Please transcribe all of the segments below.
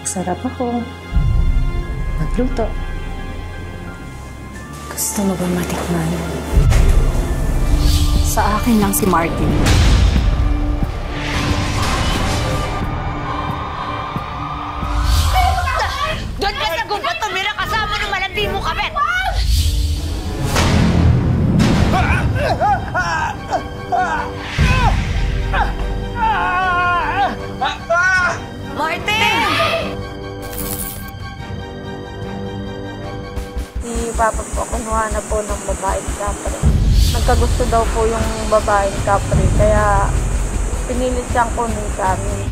Masarap ako magluto. Gusto mo ba matikman? Sa akin lang si Martin. Doon ka sa gubat, tumira kasama ng malandi mo kabet! Martin! Si Papa po, kunuha na po ng babaeng kapre. Nagkagusto daw po yung babaeng kapre, kaya pinilit siyang kunin sa amin.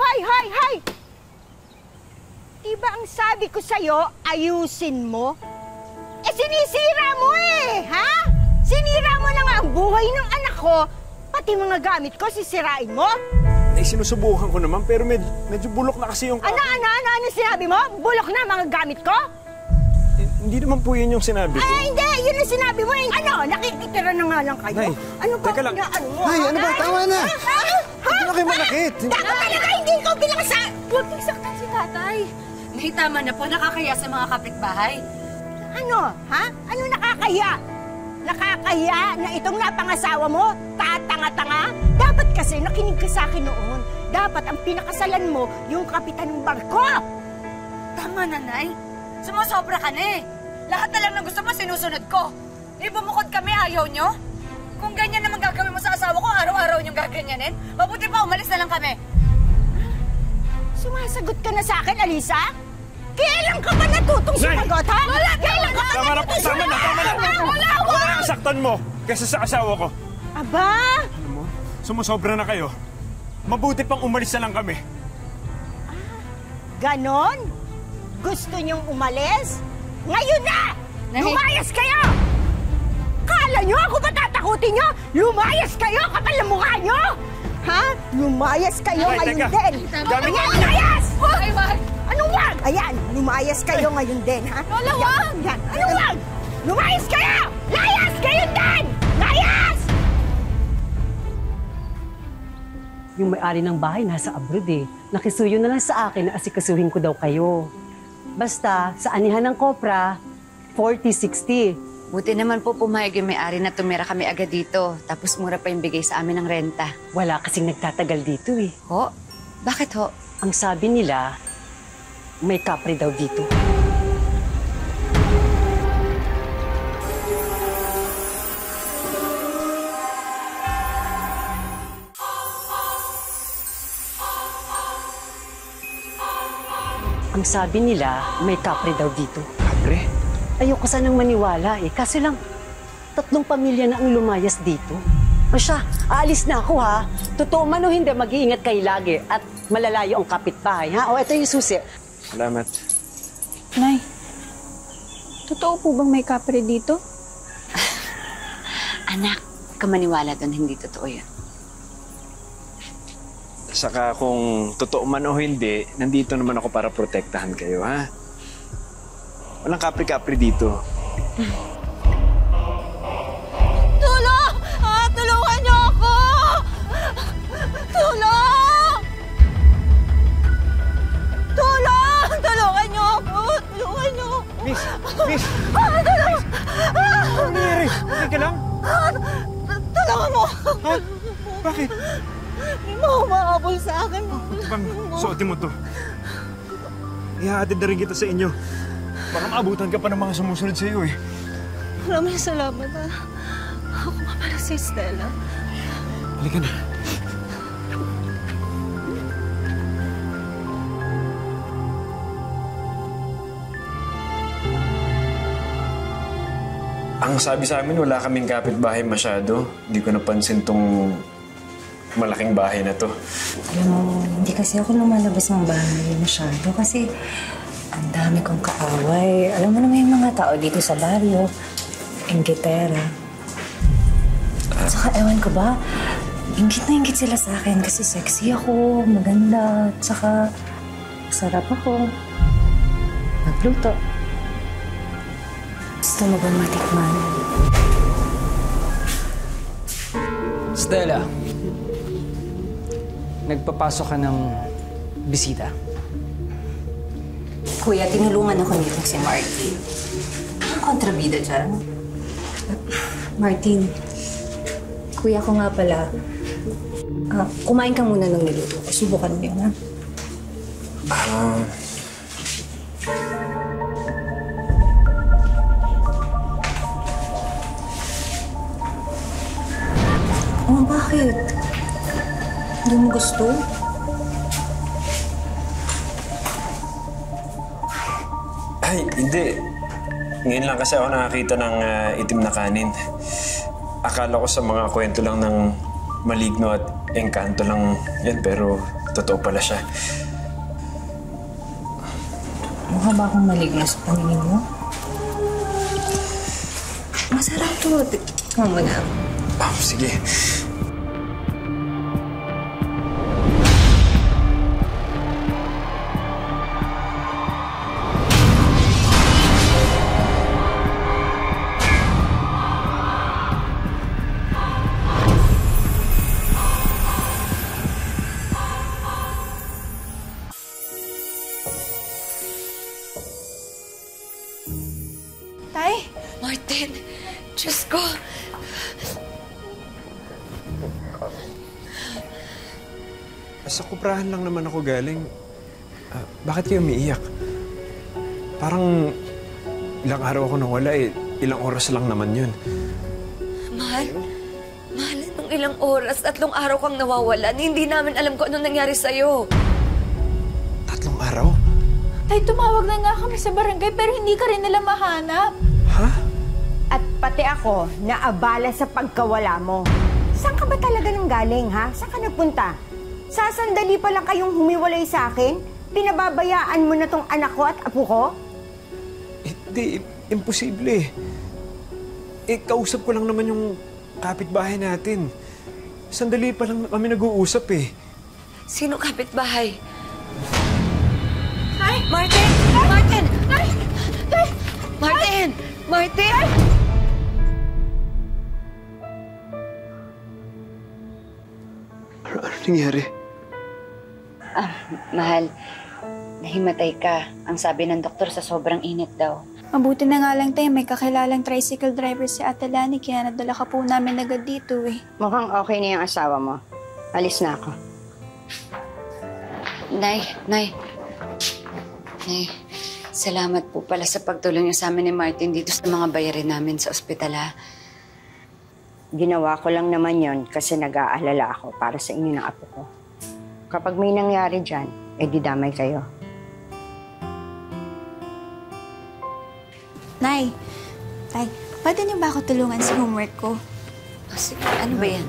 Hoy! Diba ang sabi ko sa'yo, ayusin mo? Eh, sinisira mo eh, ha? Sinira mo na nga ang buhay ng anak ko, pati mga gamit ko, sisirain mo? Nay, sinusubukan ko naman, pero medyo bulok na kasi yung... Ano sinabi mo? Bulok na mga gamit ko? Hindi naman po yun yung sinabi ko. Ay, hindi! Yun ang sinabi mo eh! Ano? Nakikitira na nga lang kayo? Nay, ano ba? teka lang. Ano mo? Nay, ano ba? Tama na! Hindi na kayo manakit! Dapat talaga hindi ko bilang sa... Huwag kang saktan si tatay. Nay, tama na po. Nakakaya sa mga kapitbahay. Ano? Ha? Ano nakakaya? Nakakaya na itong napangasawa mo, tatanga-tanga? Dapat kasi nakinig ka sa akin noon. Dapat ang pinakasalan mo yung kapitan ng barko. Tama na, Nay. Sumusobra ka na eh. Lahat na lang na gusto mo, sinusunod ko. Eh, bumukod kami, ayaw nyo? Kung ganyan naman gagawin mo sa asawa ko, araw-araw niyong gaganyanin, mabuti pa, umalis na lang kami. Sumasagot ka na sa akin, Alisa? Kailan ka ba natutong sumagot, ha? Kailan ka ba natutong sumagot? Wala ang saktan mo kaysa sa asawa ko. Aba! Ano mo? Sumusobra na kayo. Mabuti pang umalis na lang kami. Ganon? Gusto niyong umalis? Ngayon na! Lumayas kayo! Kala niyo ako ba tatakutin niyo? Lumayas kayo, kapal na mukha niyo! Ha? Lumayas kayo ngayon din! Ayan, lumayas! Wag! Anong wag? Ayan, lumayas kayo ngayon din, ha? Lola, wag! Yan, anong wag? Lumayas kayo! Layas kayo din! Layas! Yung may-ari ng bahay nasa abroad eh. Nakisuyo na lang sa akin na asikasuhin ko daw kayo. Basta, sa anihan ng kopra, 40-60. Buti naman po pumayag yung may-ari na tumira kami agad dito. Tapos mura pa yung bigay sa amin ng renta. Wala kasing nagtatagal dito eh. Ho? Bakit ho? Ang sabi nila, may kapre daw dito. Ang sabi nila, may kapre daw dito. Kapre? Ayoko sanang maniwala eh. Kasi lang, 3 pamilya na ang lumayas dito. O siya, aalis na ako ha. Totoo man o hindi, mag-iingat kayo lagi. At malalayo ang kapitbahay ha. O, ito yung susi. Salamat. Nay, totoo po bang may kapre dito? Anak, kamaniwala doon, hindi totoo yan. Saka kung totoo man o hindi, nandito naman ako para protektahan kayo, ha? Walang kapre-kapre dito. Tulong! Tulungan niyo ako! Tulong! Tulong! Tulungan niyo ako! Tulungan niyo ako! Miss! Miss! Tulong! Ano nangyari? Okay ka lang? Tulungan mo! Ha? Bakit? Hindi mo umaabol sa akin. Bang, suotin mo to. Ihahatid na rin kita sa inyo. Baka maabutan ka pa ng mga sumusunod sa iyo eh. Maraming salamat ha. Ako nga pala si Stella. Halika na. Ang sabi sa amin, wala kaming kapitbahay masyado. Hindi ko napansin tong malaking bahay na to. Alam mo, hindi kasi ako lumalabas ng bahay masyado kasi ang dami kong kaaway. Alam mo naman yung mga tao dito sa baryo, inggitera. Saka ewan ko ba, inggit na inggit sila sa akin kasi sexy ako, maganda, saka Sarap ako. Nagluto. Gusto mo ba matikman? Stella, nagpapasok ka ng bisita. Kuya, tinulungan ako nito si Martin. Ang kontrabida dyan. Martin, kuya ko nga pala. Kumain ka muna ng niluto ko. Subukan mo yun, ha? Oh, bakit? Hindi mo gusto? Ay, hindi. Ngayon lang kasi ako nakakita ng itim na kanin. Akala ko sa mga kwento lang ng maligno at engkanto lang yan, pero totoo pala siya. Mukha ba akong maligno sa paningin mo? Masarap to. Tikman mo na. Sige. Tay? Martin! Diyos ko! Sa kuprahan lang naman ako galing. Bakit kayo umiiyak? Parang ilang araw ako nawala eh. Ilang oras lang naman yun. Mahal, nung ilang oras, 3 araw kang nawawalan. Hindi namin alam kung anong nangyari sa'yo. 3 araw? Tay, tumawag na nga kami sa barangay pero hindi ka rin nila mahanap. Ha? At pati ako, naabala sa pagkawala mo. Saan ka ba talaga nang galing, ha? Saan ka nagpunta? Sasandali pa lang kayong humiwalay sa akin? Pinababayaan mo na tong anak ko at apo ko? Hindi, imposible. Kausap ko lang naman yung kapitbahay natin. Sandali pa lang kami nag-uusap eh. Sino kapitbahay? Ay! Martin! Martin! Ay! Ay! Martin! Martin! Ay! Ano nangyari? Mahal, nahimatay ka. Ang sabi ng doktor sa sobrang init daw. Mabuti na nga lang tayo, may kakilalang tricycle driver si Ate Lani, kaya nadala ka po namin agad dito eh. Mukhang okay na yung asawa mo. Alis na ako. Nay, salamat po pala sa pagtulong niyo sa amin ni Martin dito sa mga bayarin namin sa ospital, ha? Ginawa ko lang naman yon kasi nag-aalala ako para sa inyo ng apo ko. Kapag may nangyari dyan, didamay kayo. Nay, pwede niyo ba ako tulungan sa homework ko? Sige, ano ba yan?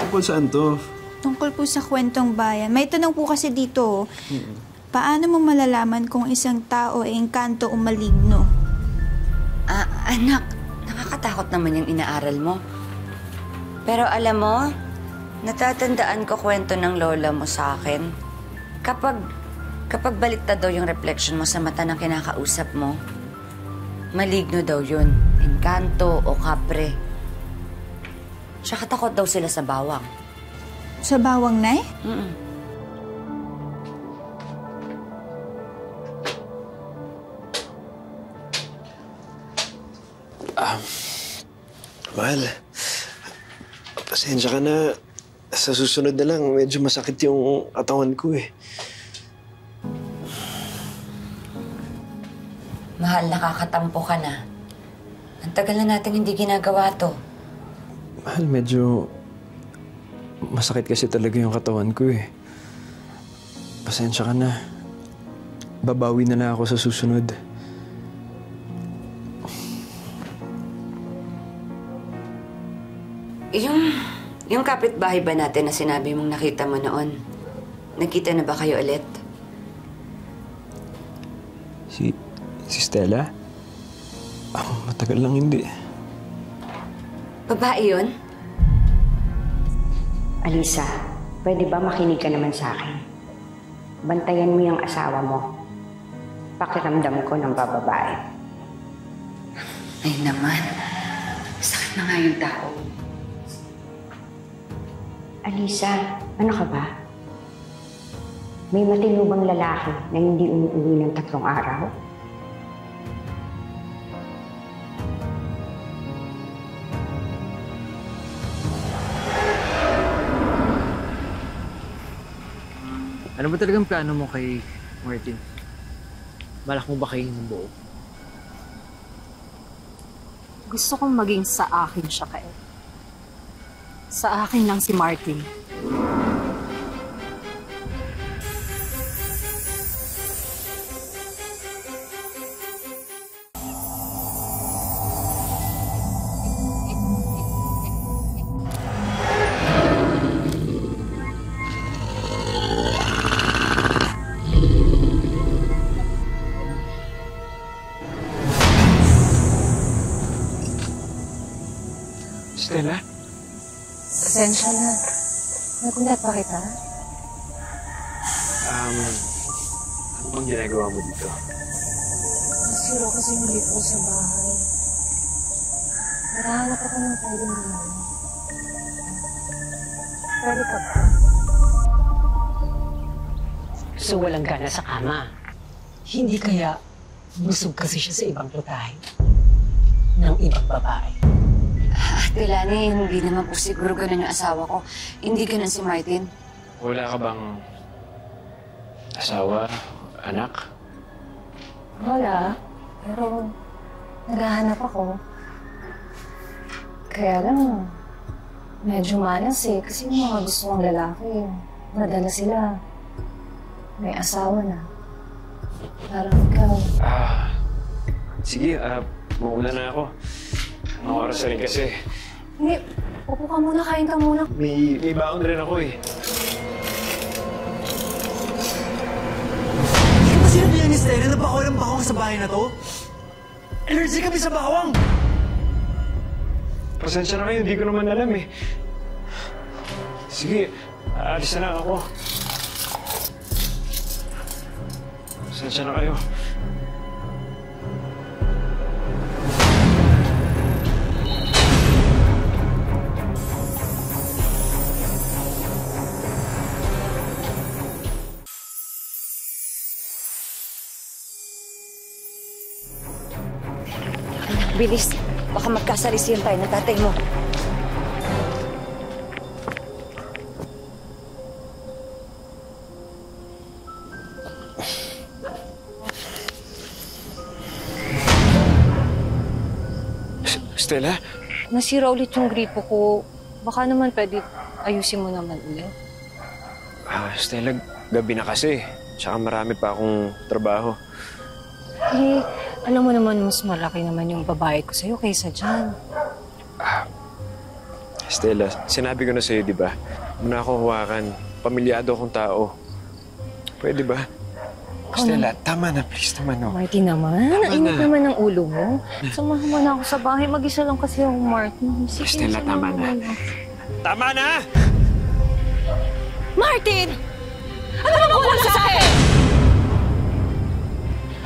Tungkol saan to? Tungkol po sa kwentong bayan. May tanong po kasi dito. Paano mo malalaman kung isang tao ay engkanto o maligno? Anak, nakakatakot naman yung inaaral mo. Pero alam mo, natatandaan ko kwento ng lola mo sa akin. Kapag baliktad daw yung reflection mo sa mata ng kinakausap mo, maligno daw yun. Engkanto o kapre. Tsaka takot daw sila sa bawang. Sa bawang, Nay? Mahal, pasensya ka na. Sa susunod na lang, medyo masakit yung katawan ko eh. Mahal, nakakatampo ka na. Ang tagal na natin hindi ginagawa to. Mahal, medyo masakit kasi talaga yung katawan ko eh. Pasensya ka na. Babawi na lang ako sa susunod. Yung kapitbahay ba natin na sinabi mong nakita mo noon? Nakita na ba kayo ulit? Si Stella? Matagal lang hindi. Babae yun? Alisa, pwede ba makinig ka naman sa akin? Bantayan mo yung asawa mo. pakiramdam ko ng bababae. Ay naman, sakit na nga yung tao. Alisa, ano ka ba? May matinubang lalaki na hindi umuwi ng 3 araw? Ano ba talagang plano mo kay Martin? Balak mo ba kayo ng buo? Gusto kong maging sa akin siya, Kael. Sa akin lang si Martin. Stella? Pasensya na. Nagulat pa kita? Ano bang ginagawa mo dito? Nasiro kasi muli po sa bahay. Narahanap ako ng pwedeng gumano. Pwede ka ba? So walang gana sa kama. Hindi kaya busog kasi siya sa ibang putahe ng ibang babae. Ate Lani, hindi naman po siguro ganun yung asawa ko. Hindi ganun si Martin. Wala ka bang asawa, anak? Wala. Pero naghahanap ako. Kaya lang, medyo malas eh. Kasi yung mga gusto kong lalaki, madala sila. May asawa na. Parang ikaw. Sige, mauna na ako. Anong oras na rin kasi? Hindi, upo ka muna, kain ka muna. May baon rin ako eh. Hindi ka ba sinabihan ni Stella na bawal ang bawang sa bahay na to? Allergic kami sa bawang! Pasensya na kayo, hindi ko naman alam eh. Sige, aalis na lang ako. Pasensya na kayo. Bilis, baka magkasalisiyan tayo ng tatay mo. Stella? Nasira ulit yung gripo ko. Baka naman pwede ayusin mo naman ulit. Stella, gabi na kasi. Tsaka marami pa akong trabaho. Eh, alam mo naman mas malaki naman yung babae ko sa'yo kaysa dyan. Stella, sinabi ko na sa'yo, di ba? Muna ako hawakan. Pamilyado akong tao. Pwede ba? Stella, tama na. Please naman, no? Martin naman. Init naman ang ulo mo. Samahan mo na ako sa bahay. Mag-isa lang kasi ako, Martin. Sige, Stella, tama na. Tama na! Martin! Ano ba wala sa akin?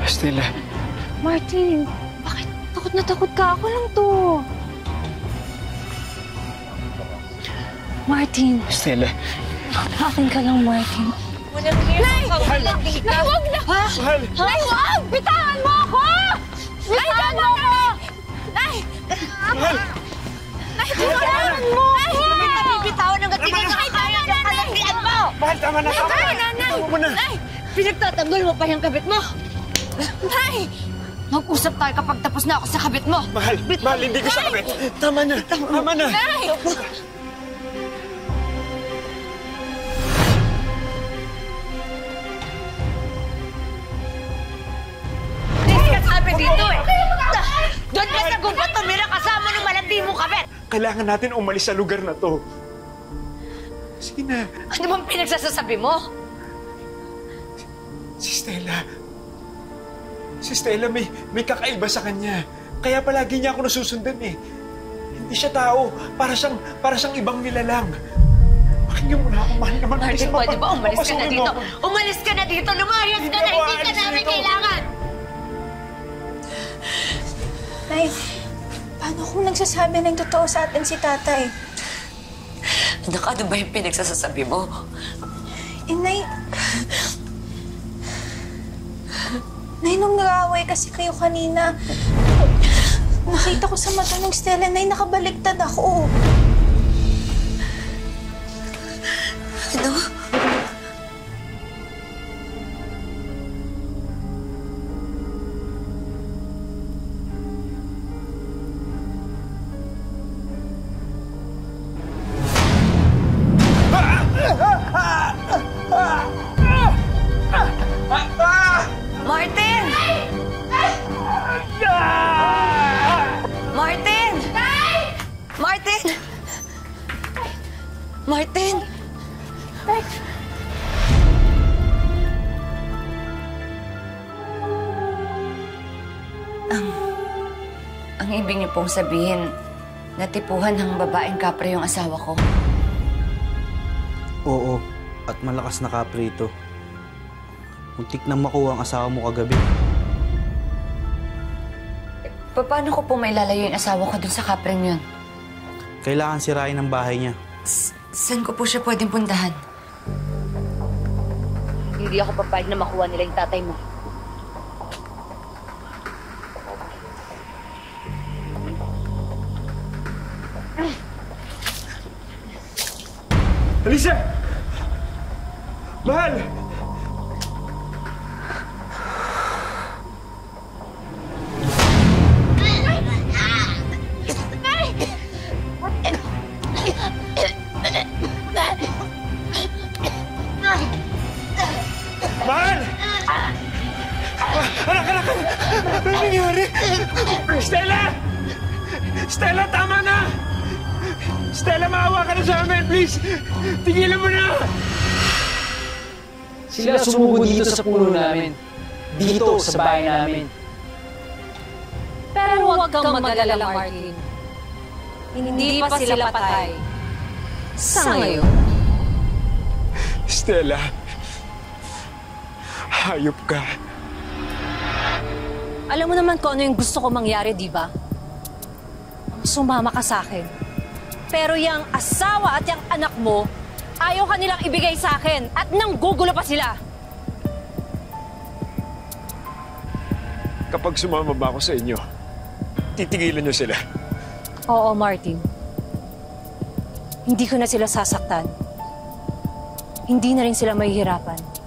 Stella. Martin, bakit takot na takot ka? Ako lang to. Martin. Stella. Akin ka lang, Martin. Walang hirap ka. Walang di ka. Nay, wag na! Mahal! Nay, wag! Bitawan mo ako! Bitawan mo ako! Nay! Mahal! Nay, bitawan mo! Nay! Hindi ka bibitawan ng gatingan na kaya ng kalabian mo! Mahal, tama na! Tama na! Tama mo na! Nay! Pinagtatanggol mo pa yung kabit mo! Nay! Mag-usap tayo kapag tapos na ako sa kabit mo! Mahal! Mahal, hindi ko siya kabit! Tama na! Tama na! Nay! Sabi dito eh! Doon ka sa gubat tumira kasama ng malandi mo kabit! Kailangan natin umalis sa lugar na to. Sige na. Ano bang pinagsasasabi mo? Si Stella, may kakaiba sa kanya. Kaya palagi niya ako nasusundan eh. Hindi siya tao. Para siyang ibang nilalang. Pakinggan mo na ako, mahal naman. Martin, pwede ba umalis ka na dito? Umalis ka na dito! Lumayas ka na! Hindi ka namin kailangan! nagsasabi ng totoo sa atin si tatay. Anak, ano ba yung pinagsasasabi mo? Nay... Nay, nung nag-aaway kasi kayo kanina, nakita ko sa mata ng Stella, Nay, nakabaliktad ako. Ano? Martin! Martin! Martin! Martin! Ang ibig niyo pong sabihin, natipuhan ng babaeng kapre yung asawa ko? Oo, at malakas na kapre ito. Muntik nang makuha ang asawa mo kagabi. Paano ko po mailalayo yung asawa ko dun sa kapreng yun? Kailangan sirain ang bahay niya. Saan ko po siya pwedeng puntahan? Hindi ako papayag na makuha nila yung tatay mo. Alicia! Mahal! Mahal! Anak! Ano nangyari? Stella! Stella, tama na! Stella, maawa ka na sa amin, please! Tigilan mo na! Sila sumubo dito sa puno namin. Dito, sa bahay namin. Pero huwag kang mag-alala, Martin. Hindi pa sila patay. Sa ngayon. Stella, hayop ka. Alam mo naman kung ano yung gusto ko mangyari, di ba? Sumama ka sa akin. Pero yung asawa at yung anak mo, ayaw ka nilang ibigay sa akin at nanggugulo pa sila. Kapag sumama ba ako sa inyo, titigilan niyo sila. Oo, Martin. Hindi ko na sila sasaktan. Hindi na rin sila mahihirapan.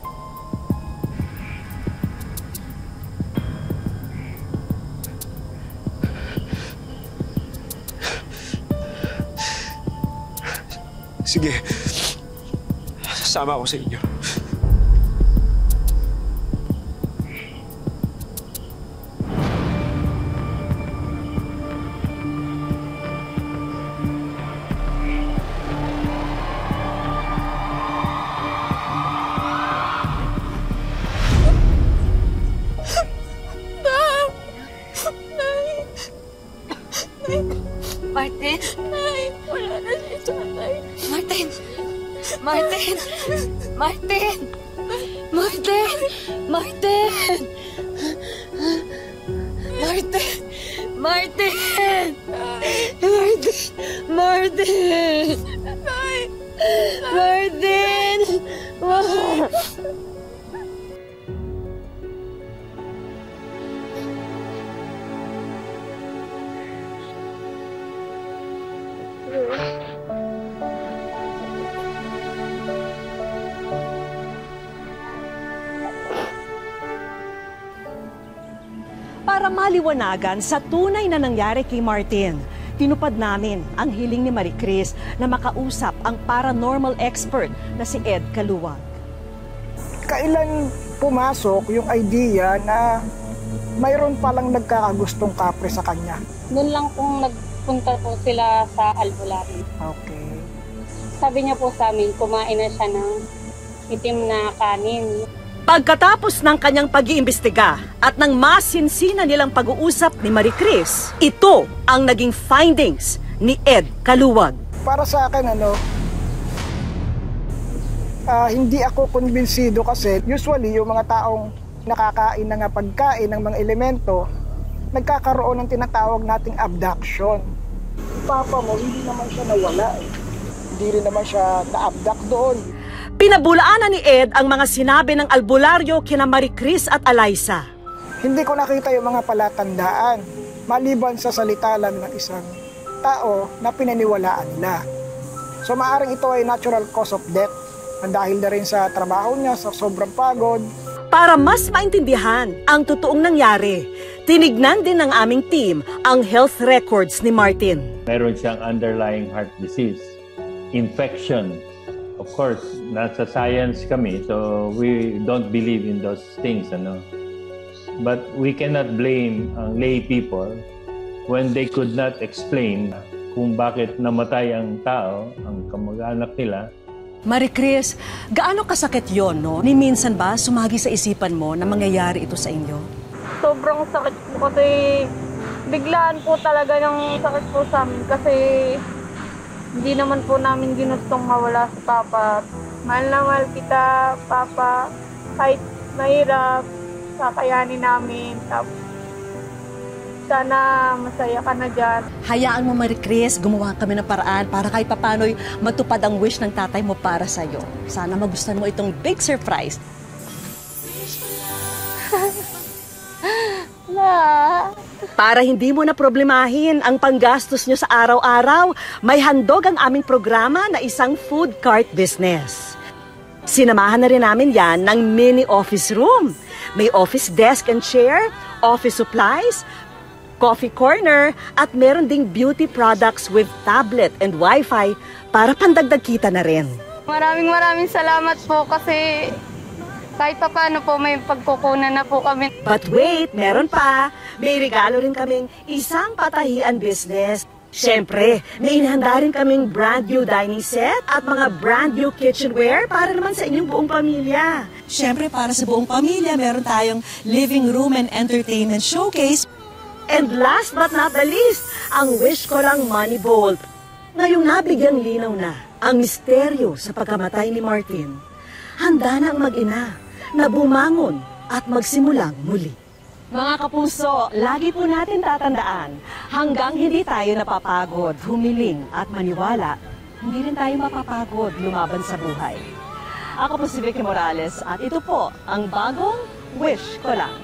Sige, sasama ako sa inyo. Martin? Nay, wala na si tatay. Martin! Martin! Martin! Martin! Martin! Martin! Martin! Martin! Martin! Martin! Para maliwanagan sa tunay na nangyari kay Martin, tinupad namin ang hiling ni Marie Chris na makausap ang paranormal expert na si Ed Kaluwag. Kailan pumasok yung idea na mayroon palang nagkakagustong kapre sa kanya? Noon lang pong nagpunta po sila sa albularyo. Okay. Sabi niya po sa amin, kumain na siya ng itim na kanin. Pagkatapos ng kanyang pag-iimbestiga at ng masinsina nilang pag-uusap ni Marie Chris, ito ang naging findings ni Ed Kaluwag. Para sa akin, hindi ako kumbinsido kasi usually yung mga taong nakakain ng pagkain ng mga elemento, nagkakaroon ng tinatawag nating abduction. papa mo, hindi naman siya nawala eh. Hindi rin naman siya na-abduct doon. Pinabulaanan ni Ed ang mga sinabi ng albularyo kina Maricris at Alaysa. Hindi ko nakita yung mga palatandaan, maliban sa salita lang ng isang tao na pinaniwalaan nila. So maaaring ito ay natural cause of death, dahil na rin sa trabaho niya, sa sobrang pagod. Para mas maintindihan ang totoong nangyari, tinignan din ng aming team ang health records ni Martin. Meron siyang underlying heart disease, infection. Of course, nasa science kami, so we don't believe in those things, ano. But we cannot blame ang lay people when they could not explain kung bakit namatay ang tao, ang kamag-anak nila. Maricris, gaano kasakit yon, no? Ni minsan ba sumagi sa isipan mo na mangyayari ito sa inyo? Sobrang sakit po kasi biglaan po talaga ng sakit po sa amin kasi hindi naman po namin ginustong mawala si Papa. Mahal na mahal kita, Papa. Kahit mahirap, kakayanin namin. Sana masaya ka na dyan. Hayaan mo, Maricris, gumawa kami ng paraan para kahit papano'y matupad ang wish ng tatay mo para sa'yo. Sana magustuhan mo itong big surprise. Para hindi mo na problemahin ang panggastos nyo sa araw-araw, may handog ang aming programa na isang food cart business. Sinamahan na rin namin yan ng mini office room. May office desk and chair, office supplies, coffee corner, at meron ding beauty products with tablet and wifi para pandagdag kita na rin. Maraming salamat po kasi kahit pa paano po may pagkukunan na po kami. But wait, meron pa. May regalo rin kaming isang patahian business. Siyempre, may inihanda rin kaming brand new dining set at mga brand new kitchenware para naman sa inyong buong pamilya. Siyempre, para sa buong pamilya, meron tayong living room and entertainment showcase. And last but not the least, ang wish ko lang money bolt. Ngayong nabigyang linaw na ang misteryo sa pagkamatay ni Martin, handa na ang mag-ina na bumangon at magsimulang muli. Mga kapuso, lagi po natin tatandaan, hanggang hindi tayo napapagod, humiling at maniwala, hindi rin tayo mapapagod lumaban sa buhay. Ako po si Vicky Morales at ito po ang bagong Wish Ko Lang.